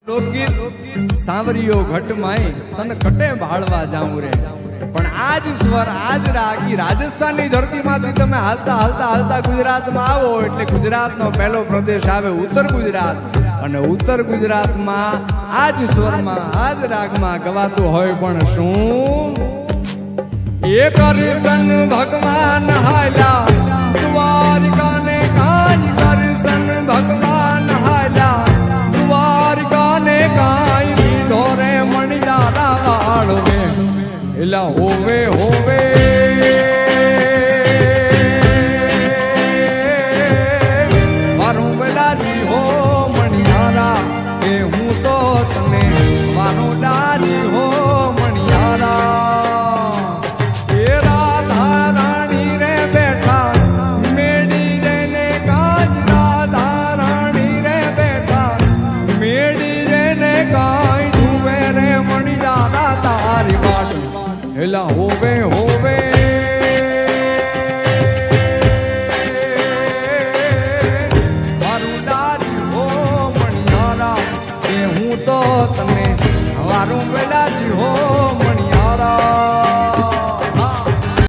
લોકગીત સાંવરિયો ઘટ માઈ તને કટે ભાળવા જાઉં રે પણ આજ સ્વર આજ રાગી રાજસ્થાનની ધરતીમાંથી તમે હાલતા હાલતા હાલતા ગુજરાતમાં આવો એટલે ગુજરાતનો પહેલો પ્રદેશ આવે ઉત્તર ગુજરાત અને ઉત્તર ગુજરાતમાં આજ સ્વરમાં આજ રાગમાં ગવાતું હોય પણ શું એક કરશન ભગવાન હાલ્યા દ્વારકાને કાજ કરશન ભગવાન હાલ્યા દ્વારકાને કાઈ લીધો રે મણિયારા વાળવે એલા હોવે હોવે મારું બેલાજી હો મણિયારા એ હું તો તને મારું લાજી હો મણિયારા એલા હોવે હોવે મારું લારી હો મણિયારા એ હું તો તને મારું બેલાજી હો